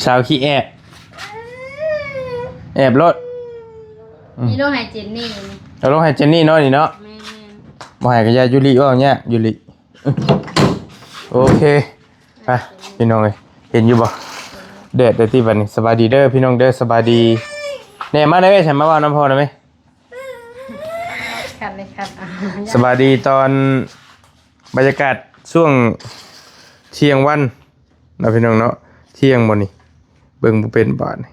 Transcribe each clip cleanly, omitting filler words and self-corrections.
สาวขี้แอบรถมีโรคไฮเจนนี่เอาลงให้เจนนี่เนาะนี่เนาะบ่ให้กับยายุริว่าเนี่ยยุริโอเคไปพี่น้องเอ้ยเห็นอยู่บ่เด็ดได้ที่บัดนี้สบายดีเด้อพี่น้องเด้อสบายดีแน่มาได้เว้ยฉันมาว่าน้ำพอได้มั้ยครับเลยครับสบายดีตอนบรรยากาศช่วงเที่ยงวันนะพี่น้องเนาะเที่ยงบ่นี่เบิ่งบ่เป็นบาดนี่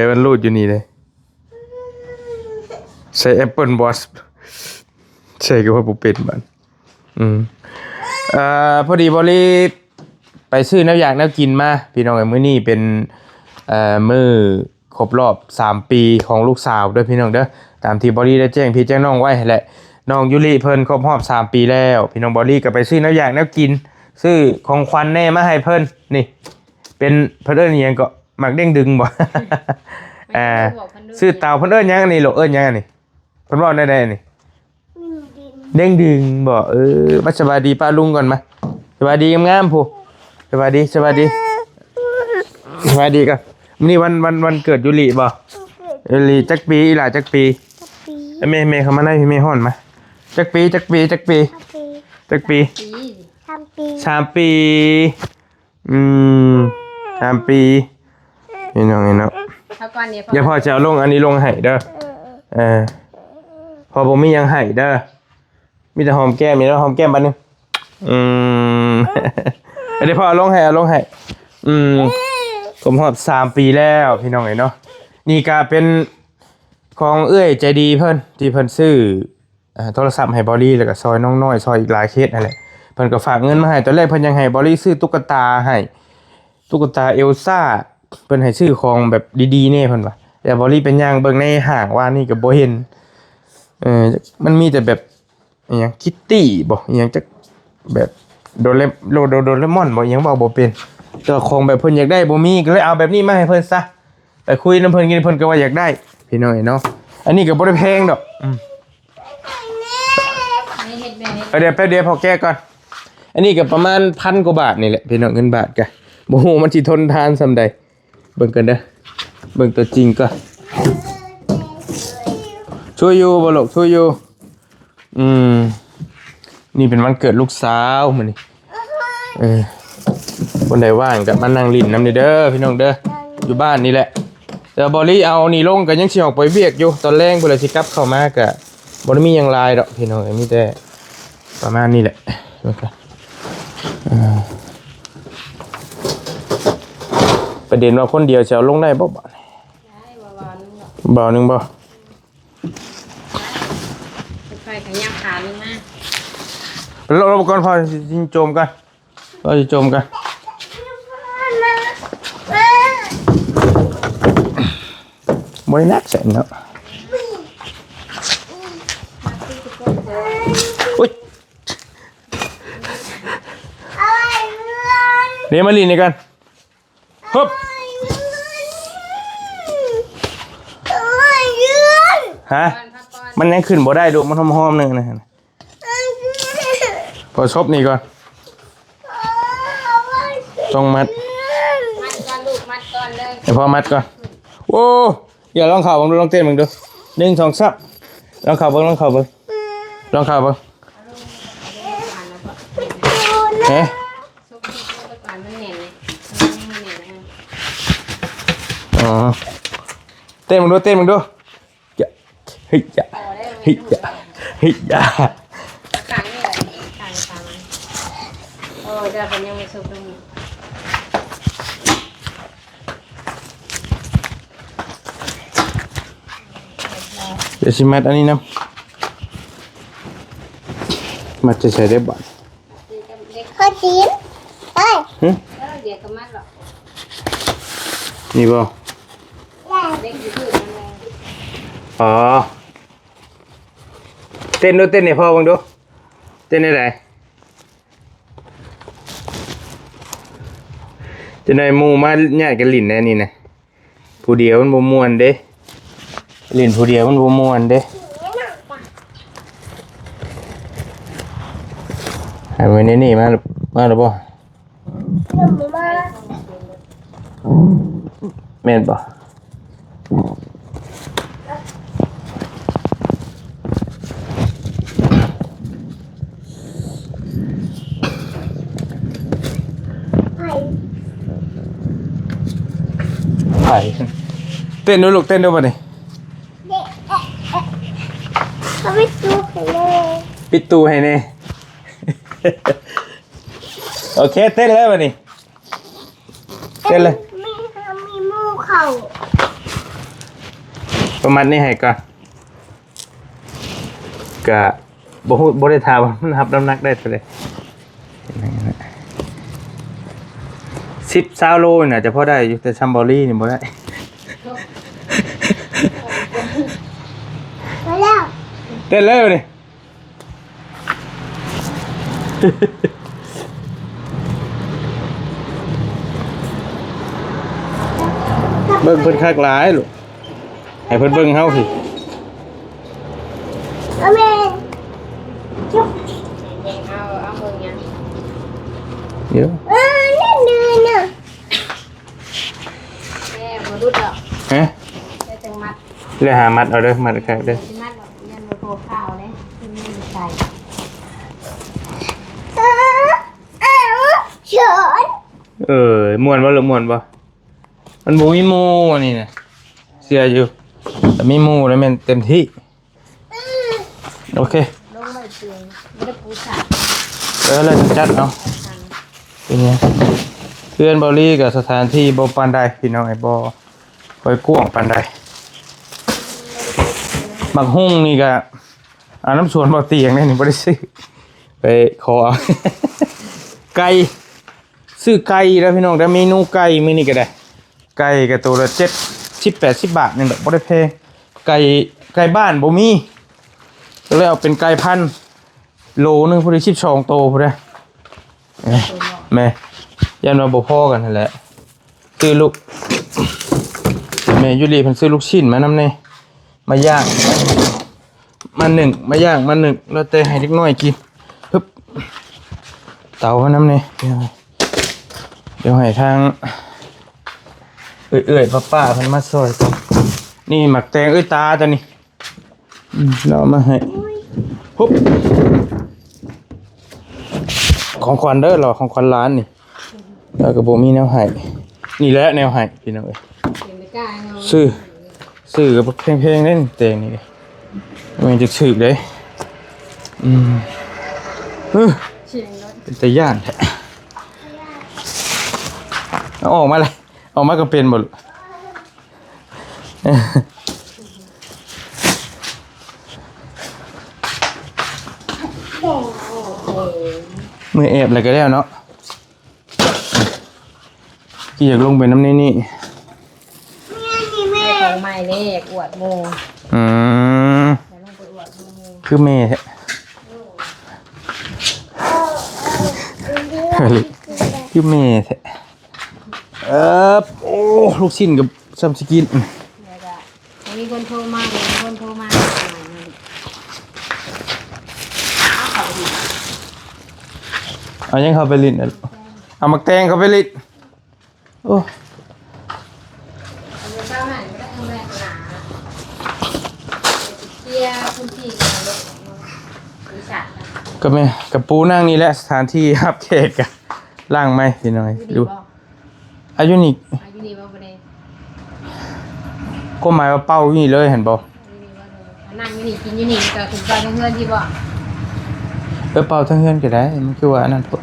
มันรูดอยู่นี่เลยใช้แอปเปิลบอสใช่ก็ว่าบ่เป็นบาดพอดีบริไปซื้อน้ำอยากน้ำกินมาพี่น้องมื้อนี้เป็นมื้อครบรอบ3ปีของลูกสาวด้วยพี่น้องเด้อตามที่บริได้แจ้งพี่แจ้งน้องไว้แหละน้องยุริเพิ่นครบรอบ3ปีแล้วพี่น้องบริก็ไปซื้อน้ำอยากน้ำกินซื้อของขวัญแน่มาให้เพิ่นนี่เป็นเพิ่นเอิ้นอิหยังก็หมักเด้งดึงบ่ซื้อเตาเพิ่นเอิ้นหยังนี่ลูกเอิ้นหยังนี่เพิ่นเว้าได้นี่เด้งดึงบ่มาสวัสดีป้าลุงก่อนมาสวัสดีงามๆผู้สวัสดีกันมื้อนี้วันเกิดยุริบ่ยุริจักปีอีหล่าจักปีแม่เข้ามาได้พี่แม่ฮ้อนมาจักปี3 ปี3 ปีนี่น้องนี่เนาะเดี๋ยวพ่อจะเอาลงอันนี้ลงให้เด้อพอบ่มีหยังให้เด้อมีแต่หอมแก้มนี่แล้วหอมแก้มบัดนึงเดี๋ยวพ่อเอาลงให้ผมหอบ3 ปีแล้วพี่น้องเนาะนี่ก็เป็นของเอื้อยใจดีเพิ่นที่เพิ่นซื้อโทรศัพท์ให้บอลี่แล้วก็ซอยน้องน้อยซอยอีกหลายเคสนั่นแหละเพิ่นก็ฝากเงินมาให้ตอนแรกเพิ่นยังให้บอลี่ซื้อตุ๊กตาให้ตุ๊กตาเอลซ่าเพิ่นให้ซื้อของแบบดีๆแน่เพิ่นว่าแต่บอลี่เป็นย่างเบิ่งในห้างว่านี่ก็บ่เห็นมันมีแต่แบบอีหยังคิตตี้บ่อีหยังจักแบบโดเรมอนบ่อีหยังเว้าบ่เป็นแต่ของแบบเพิ่นอยากได้บ่มีก็เลยเอาแบบนี้มาให้เพิ่นซะแต่คุยนำเพิ่นกินเพิ่นก็ว่าอยากได้พี่น้องเนาะอันนี้ก็บ่ได้แพงดอกเดี๋ยวแป๊บเดียวพอแก้ก่อนอันนี้ก็ประมาณ1,000 กว่าบาทนี่แหละพี่น้องเงินบาทกะบ่ฮู้มันสิทนทานส่ำใดเบิ่งกันเด้อเบิ่งตัวจริงก่อนช่วยอยู่บ่ลูกช่วยอยู่นี่เป็นวันเกิดลูกสาวมื้อนี้คนใดว่างก็มานั่งลิ้นนำเด้อพี่น้องเด้ออยู่บ้านนี่แหละแต่บอลี่เอานี่ลงก็ยังสิออกไปเวียกอยู่ตอนแรกเพิ่นสิกลับเข้ามาก็บ่ได้มีหยังหลายดอกพี่น้องมีแต่ประมาณนี้แหละประเด็นว่าคนเดียวจะเอาลงได้บ่บ่นึงบ่ค่อยๆขยับขาลงมาเราก่อนพอสิโจมกันเราสิโจมกันบ่ได้นักแสนเนาะอุ๊ยเดี๋ยวมาลีนกันฮึบฮะมันยังขึ้นบ่ได้ดูมันหอมๆนึงนะพอซบนี่ก่อนต้องมัดก่อนลูกมัดก่อนเลยเดี๋ยวพอมัดก่อนโอ้อย่าลองเข่าผมดูลองเต้นมึงดู1 2 3ลองเข่าเบิ่งเอ๊ะอ๋อเต้นมึงดูเฮ้ยอย่าขังนี่แหละขังโอ้เดี๋ยวผมยังไม่สุกตรงนี้เดี๋ยวชิมัดอันนี้นะมัดจะใช้ได้บ่อยข้าวจีนเดี๋ยวก็มัดหรอกนี่บ่เด็กอยู่ที่นั่นเองอ๋อเต้นให้พ่อบังดูเต้นได้ไหนจะได้หมู่มาญาติกันลิ้นแน่นี่นะผู้เดียวมันบ่ม่วนเด้ลิ้นผู้เดียวมันบ่ม่วนเด้ หายไปนี่มาหรือเปล่าแม่นป่ะไผ่เต้นดูลูกเต้นดูป่ะนี่ เขาไม่ดูเลย ปิดตูให้แน่ โอเคเต้นเลยป่ะนี่เต้นเลย มีมูเข่า ประมาณนี้ให้ก่อนกะบ่ได้ถามว่ามันรับน้ำหนักได้เท่าไหร่10 โลน่ะจะพอได้อยู่แต่ซัมบอรี่นี่บ่ได้ ไปแล้ว เต้นเลยนี่ เบิ่งเพิ่นคักหลายลูกให้เพิ่นเบิ่งเฮาสิ เอาแม่จุ๊บ เด็กเอามือยัง เดี๋ยว เล่นเดินน่ะ แม่มาดูดอก ฮะ ได้จังมัด เลยหามัดเอาเด้อมัดคักเด้อ ที่มัดแบบยันมาโผล่ข้าวเลยที่นี่ใส่ เฉิน ม่วนบ่ลูกม่วนบ่มันบ่มีหมู่อันนี้น่ะเสียอยู่แต่มีหมู่แล้วแม่นเต็มที่โอเค ลงไม่เตียงไม่ได้ปูสาด แล้วจัดเอาเป็นไงเพื่อนบอลี่กับสถานที่บ่ปานใดพี่น้องไอ้บ่ค่อยกว้างปานใดบักฮุ่งนี่ก็น้ำสวนบ่เตียงนี่บ่ได้ซื้อไปขอเอา ไก่ซื้อไก่แล้วพี่น้องแต่เมนูไก่มื้อนี้ก็ได้ไก่ก็ตัวละ70-80 บาทนี่แหละบ่ได้แพงไก่บ้านบ่มีก็เลยเอาเป็นไก่พันธุ์โลนึงพุ่นได้12โตพุ่นเด้แม่ยันว่าบ่พอกันนั่นแหละซื้อลูกแม่ยุรีเพิ่นซื้อลูกชิ้นมานำแน่มาย่างมาหนึ่งมาย่างมาหนึ่งแล้วแต่ให้เด็กน้อยกินปึ๊บเตามานํแน่เดี๋ยวให้ทางเอื้อยๆป้าๆเพิ่นมาซอยกันนี่หมักแตงตาตัวนี้เราเอามาให้ปุ๊บของขวัญเด้อเหรอของขวัญร้านนี่แล้วก็บ่มีแนวให้นี่แหละแนวให้พี่น้องเอ้ย เตียงไม่กล้าเนาะ ซื้อกับเพลงๆเล่นเตงนี่มันจะฉึกเด้เชียงรถ เป็นตะย่านแท้เอาออกมาเลยออกมาก็เป็นหมดมือแอบอะไรก็ได้เนาะกี่อยากลงไปน้ำนี่ นี่แม่ ของใหม่เลยอวดโม อืม เดี๋ยวลงไปอวดโม คือเมย์แท้คือเมย์แท้โอ้ลูกชิ้นกับซัมสกิน เดี๋ยวจะมีคนโทรมาเดี๋ยวมีคนโทรมา เอายังเข้าไปลิ้นเอามักแตงเข้าไปลิ้นโอ้ เอาเจ้าหน่อยไม่ได้ทำแรงหนาเที่ยพื้นที่กันเลยวิชา ก็แม่กับปูนั่งนี่แหละสถานที่รับแขกกะล่างไหมพี่น้อยดูอายุนี่ อายุนี่บ่ประเด็น ก็หมายว่าเป้าอยู่นี่เลยเห็นบ่ นั่งอยู่นี่กินอยู่นี่ก็ถึงไปเพื่อนที่บ่ เป้าทั้งเฮือนก็ได้มันคือว่าอันนั้นพวก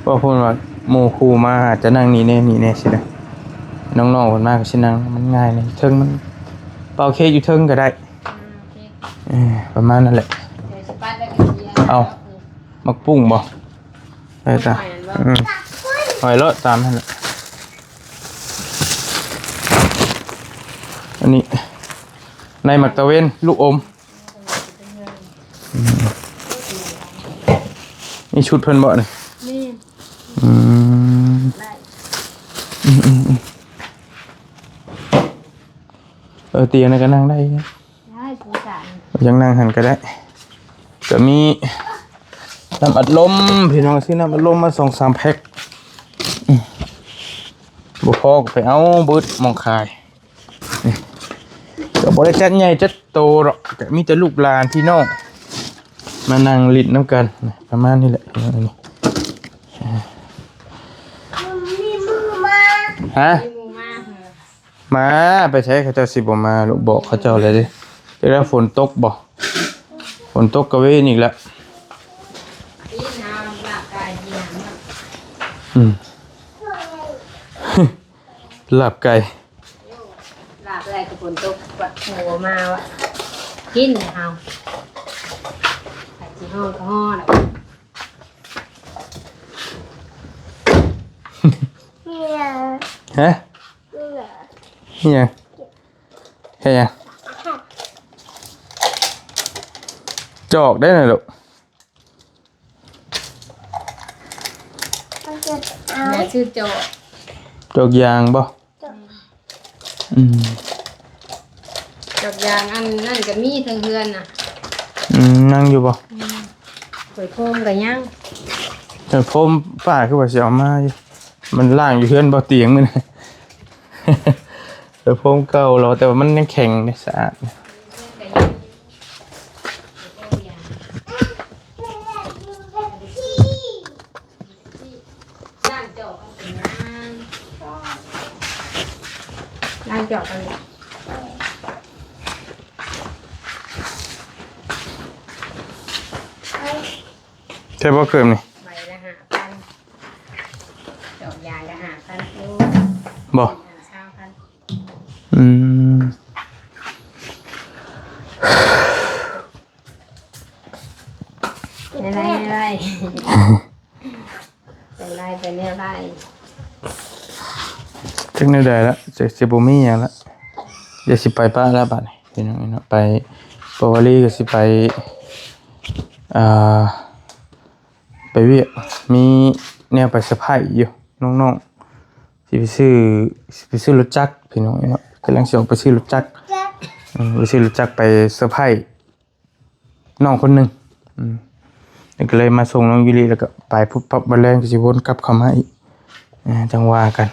ว่าพูดว่าหมู่ครูมาอาจจะนั่งนี่แน่สินะน้องๆเพิ่นมาก็สินั่งมันง่ายนี่เทิงมันเป้าเค้กอยู่เทิงก็ได้ โอเค ประมาณนั้นแหละ เดี๋ยวสิปัดแล้วก็เยี่ยม เอา มักปุ้งบ่ได้จ้ะหอยเลาะตามนั่นแหละอันนี้ในหมักตะเวนลูกอมนี่ชุดเพิ่นบ่นี่ นี่ อืม ได้ เตียงนั่นก็นั่งได้ ได้ผู้สาร ยังนั่งหันก็ได้ก็มี น้ำอัดลมพี่น้องซื้อน้ำอัดลมมา2-3แพ็คบ่พอก็ไปเอาเบิดหม้องขายก็บ่ได้จัดใหญ่จัดโตหรอกก็มีแต่ลูกหลานพี่น้องมานั่งลิ้นน้ำกันประมาณนี้แหละพี่น้องนี่ มีมือมา ฮะ มีหมูมากเหรอ มาไปใช้เขาเจ้าสิบ่มาลูกบอกเขาเจ้าเลยเด้เดี๋ยวฝนตกบ่ฝนตกก็เว้นอีกแล้ว พี่น้ำหลับกายดีนะ หลับไก่ หลับอะไรกับฝนตกแบบหัวมาวะกินเฮาแต่ที่ห้องก็ห้องแหละ เนี่ย ฮะ เนี่ย นี่ยังแค่ยังจอกได้หน่อยลูก เราจะเอา แม่ชื่อโจ จอกยางบ่จอกยางอันนั่นก็มีทั้งเฮือนน่ะ นั่งอยู่บ่ สวยโคมกับยัง แต่พมป้าคือว่าสิเอามาอยู่มันล่างอยู่เฮือนบ่เตียงมื้อนี้ แต่พมเก่าเราแต่ว่ามันยังแข็งในสะอาด ล้างจอกกันเลย ใช่บ่เกิมนี่ ใบละ5,000จอกยางละ5,000โอ้ บ่ 20,000 อืม ไม่ไรไม่ไรเป็นไรเป็นเนี่ยไร จังได๋ได้แล้วสิบ่มีหยังละเดี๋ยวสิไปป้าแล้วบัดนี้พี่น้องเนาะไปปวลีก็สิไปอ่าไปเวียกมีแนวไปเซอร์ไพรส์อยู่น้องๆสิไปซื้อรถจักรพี่น้องเนาะกำลังสิออกไปซื้อรถจักร จะ ไปซื้อรถจักรไปเซอร์ไพรส์น้องคนหนึงแล้วก็เลยมาส่งน้องยูริแล้วก็ไปปุ๊บปั๊บมาแรงก็สิวนกลับเข้ามาอีกจังว่ากัน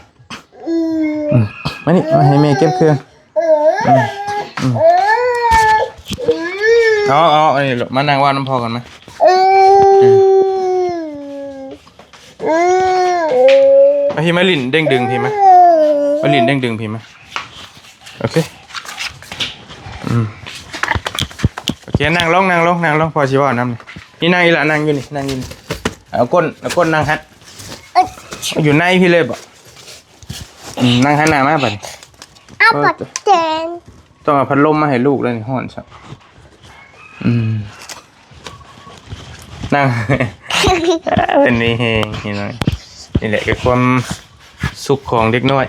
มานี่มาให้แม่เก็บเครื่องเอาอันนี้ลูกมานั่งว่าน้ำพอกันไหมมาพี่มาลินเด้งดึงพี่ไหมมาลินเด้งดึงพี่ไหมโอเคโอเคนั่งลงพอชิว่าน้ำนี่นั่งอีหละนั่งอยู่นี่นั่งอยู่นี่เอาก้นนั่งฮัดอยู่ในพี่เลยบ่นั่งหันหน้ามาบัดนี้ เอาปัดแจง ต้องเอาพัดลมมาให้ลูกเลยนี่ฮ้อนซับนั่ง เป็นนี่เฮงนี่น้อยนี่แหละคือความสุขของเด็กน้อย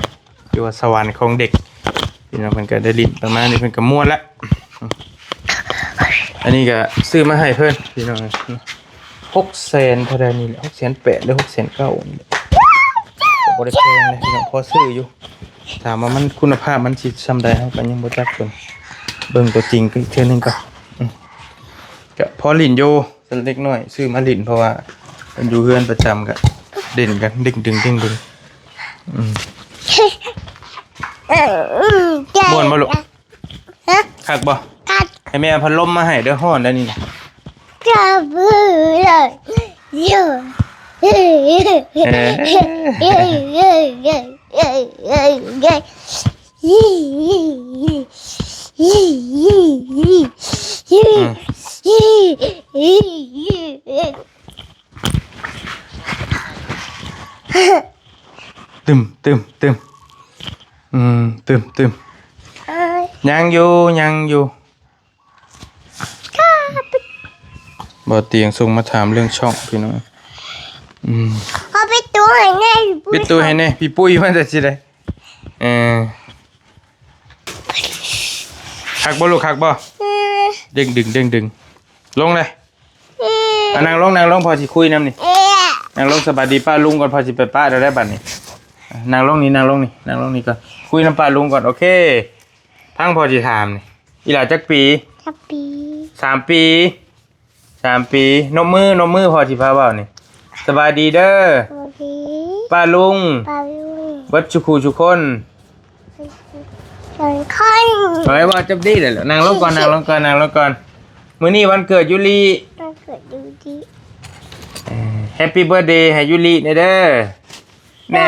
คือว่าสวรรค์ของเด็กพี่น้องเพิ่นก็ได้ลิ้นประมาณนี้เพิ่นก็ม่วนละอันนี้ก็ซื้อมาให้เพิ่นพี่น้อง600,000เท่าใดนี่แหละ680,000หรือ690,000นี่แหละบ่ได้แพงเลยพี่น้องพอซื้ออยู่ถามว่ามันคุณภาพมันสิซำใดเฮาก็ยังบ่จักเพิ่นเบิ่งตัวจริงก็อีกเทื่อนึงก็ก็พอลิ้นอยู่สักเล็กน้อยซื้อมาลิ้นเพราะว่ามันอยู่เฮือนประจำก็เด่นกันดึงม่วนบ่ลูก ฮะ คักบ่ กัด ให้แม่เอาพัดลมมาให้เด้อฮ้อนแล้วนี่นะ กระบือเลยเยอะเฮ้ยเฮ้ยเฮ้ยเฮ้ยเฮ้ยเฮ้ยเฮ้ยเฮ้ยเฮ้ยตึมตึมยังอยู่บ่เตียงส่งมาถามเรื่องช่องพี่น้อง เอาไปตัวไหนแน่ ปิดตู้ให้แน่พี่ปุ้ยมาแต่สิได้คักบ่ลูกคักบ่เด้งดึงลงเลยนั่งลงพอสิคุยนำนี่นั่งลงสบายดีป้าลุงก่อนพอสิไปป้าได้บัดนี้นั่งลงนี่ก่อนคุยน้ำป้าลุงก่อนโอเคพังพอสิถามนี่อีหล่าจักปี ทับปี 3 ปี 3 ปีนมมือพอสิพาเว้านี่สบายดีเด้อ โอเค ป้าลุง ปาลุง เบิดทุกคน สองคน เอาไว้ว่าจับดีเลยเหรอนั่งลงก่อนมื้อนี้วันเกิดยูริ ต้องเกิดดูดี แฮปปี้เบิร์ธเดย์ให้ยูริเด้อแน่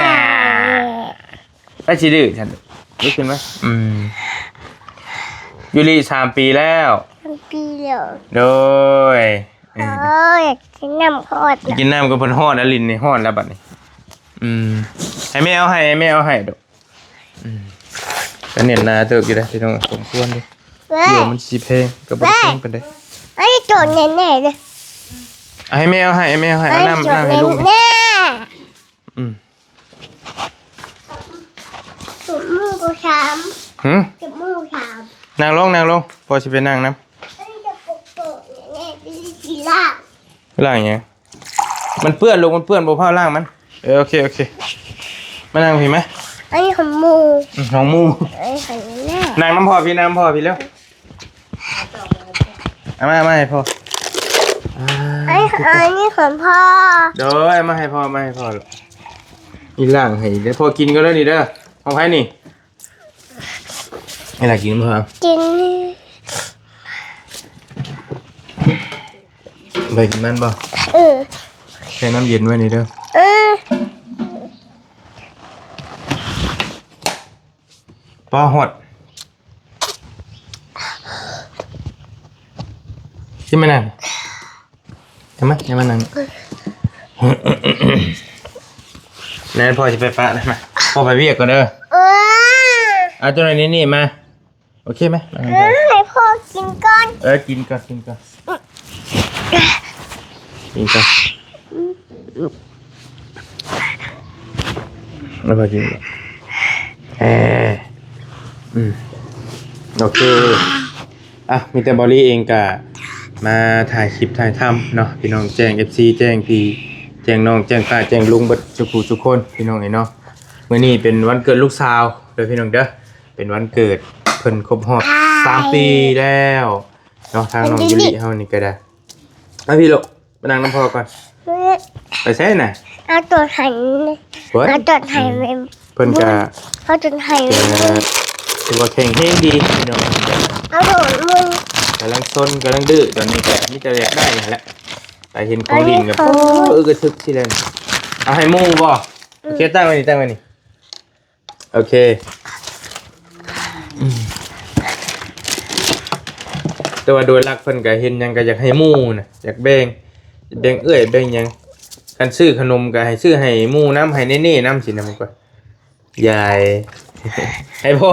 ไปสิดื้อฉันลุกขึ้นไหมยูริ3 ปีแล้ว ทั้งปีเลย โดย โอ้ยอยากกินน้ำพอดนะ กินน้ำกับเพิ่นฮ้อนแล้วลิ้นนี่ฮ้อนแล้วบัดนี้ให้แม่เอาให้ดอกก็เน้นหน้าเติบอยู่เด้อพี่น้องสมควรเด้ เว้ย เดี๋ยวมันสิเพลงก็บ่เพลงปานใด ไอ้โจทย์แน่ๆเลย ให้แม่เอาให้เอาน้ำให้ลูก แน่ อืม จุดมือกูถาม หึ จุดมือกูถาม นั่งลงพอสิไปนั่งนำ ไอ้จะปกโตแน่ๆเป็นสีลาบ ล่างหยังมันเปื้อนลูกมันเปื้อนบ่พาล่างมันโอเคมานั่งพี่มั้ย ไอ้ของมู น้องมู ไอ้ของแน่ นั่งน้ำพ่อพี่เร็วเอามาให้พ่อ ไอ้นี่ของพ่อ เดี๋ยวเอามาให้พ่อลูกอีล่างให้เดี๋ยวพ่อกินก็แล้วนี่เด้อของไผนี่ให้ล่ะกินพ่อ กิน ไปกินมันบ่ เออ แช่น้ำเย็นไว้นี่เด้อ เออ ป้อหดกินมานั่งใช่ไหมยังมานั่งนั่นพ่อจะไปปะนะมาพ่อไปเวียกก่อนเด้อ เออ เอาตัวไหนนี่มาโอเคไหมมา ให้พ่อกินก่อน กินก่อนแล้วพอกินโอเคมีแต่บอลลี่เองกะมาถ่ายคลิปถ่ายทำเนาะพี่น้องแจ้ง FC แจ้งพี่แจ้งน้องแจ้งป้าแจ้งลุงเบิดทุกคนพี่น้องเนาะมื้อนี้เป็นวันเกิดลูกสาวเด้อพี่น้องเด้อเป็นวันเกิดเพิ่นครบรอบ3 ปีแล้วเนาะทางน้องยูริเฮานี่ก็ได้พี่ลูกมานั่งน้ำพ่อก่อนไปใช่น่ะ เอาตัวหัน เฮ้ย เอาตัวหันไป เพิ่นก็ เอาตัวหัน ถือว่าแข็งแรงดีพี่น้อง เอาตัวมึง กำลังซนกำลังดื้อตอนนี้ก็มีแต่อยากได้นั่นแหละไปเห็นของดินกับกระทึกที่เล่นเอาให้มู่บ่โอเคตั้งไว้นี่โอเคแต่ว่าโดยหลักเพิ่นก็เห็นหยังก็อยากให้มู่น่ะอยากแบ่งแบ่งหยังกันซื้อขนมก็ให้ซื้อให้มู่น้ำให้เน่ๆน้ำสิน้ำก็ยาย ให้พ่อ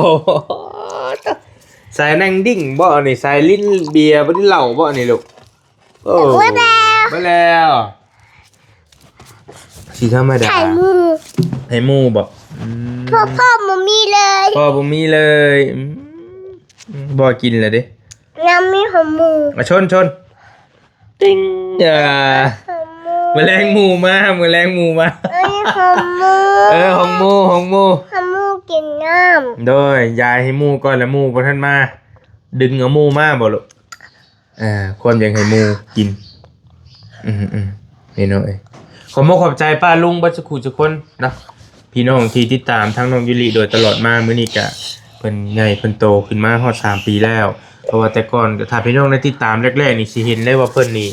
สายนั่งดิ่งบ่นี่สายลิ้นเบียร์บ่ได้เหล้าบ่นี่ลูกโอ้บ่แล้วสิธรรมดา ไข่มู ให้หมู่บ่ พ่อมันมีเลย พ่อบ่มีเลยบ่กินเลยเด้ น้ำมีของมู มาชนติ้งแมลงหมู่มา ไอ้ของมู ของหมู่ ของมูกินน้ โดยยายให้หมู่ก่อนแล้วหมู่บ่ทันมาดึงเอาหมู่มาบ่ลูกความอยากให้หมู่กินนี่เนาะขอบใจป้าลุงบัดทุกคนเนาะพี่น้องที่ติดตามทั้งน้องยูริโดยตลอดมามื้อนี้ก็เพิ่นใหญ่เพิ่นโตขึ้นมาฮอด3 ปีแล้วเพราะว่าแต่ก่อนถ้าพี่น้องได้ติดตามแรกๆนี่สิเห็นเลยว่าเพิ่นนี่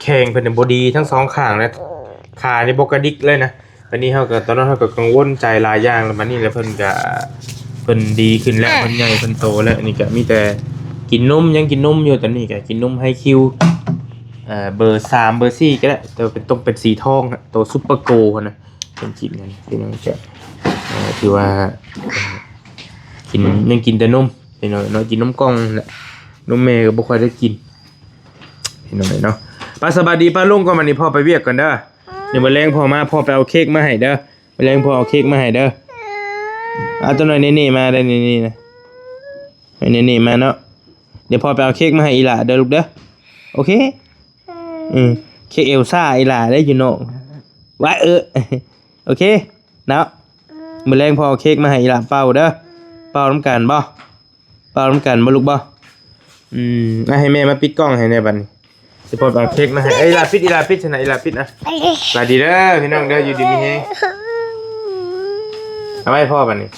แข้งเพิ่นบ่ดีทั้ง2ข้างนะขานี่บ่กระดิกเลยนะวันนี้ตอนนั้นเฮาก็กังวลใจหลายอย่างแล้วบัดนี้แล้วเพิ่นดีขึ้นแล้วเพิ่นใหญ่เพิ่นโตแล้วอันนี้ก็มีแต่กินนมยังกินนมอยู่ตอนนี้ก็กินนมให้คิวเบอร์3เบอร์4ก็ได้แต่ต้องเป็นสีทองตัวซุปเปอร์โกนะเป็นกินกันพี่น้องจะที่ว่ากินยังกินแต่นมพี่น้องกินนมกล่องแหละนมแม่ก็บ่ค่อยได้กินพี่น้องเนาะป้าสบายดีป้าลุงก็มานี่พ่อไปเวียกก่อนเด้อเดี๋ยวมื้อแลงพ่อมาพ่อไปเอาเค้กมาให้เด้อมื้อแลงพ่อเอาเค้กมาให้เด้อเอาตัวหน่อยนี่มาได้นี่นะนี่มาเนาะเดี๋ยวพ่อไปเอาเค้กมาให้อีหล่าเด้อลูกเด้อโอเคเค้กเอลซ่าอีหล่าได้อยู่เนาะว่าโอเคเนาะมื้อแลงพ่อเอาเค้กมาให้อีหล่าเป่าเด้อเป่าน้ำกันบ่ลูกบ่ ให้แม่มาปิดกล้องให้ในบัดนี้สิพอเอาเค้กมาให้เอ้ยลาปิดอีลาปิดชนะอีลาปิดนะลาดีเด้อพี่น้องเด้ออยู่ดีมีเฮงเอาไว้พ่อบัดนี้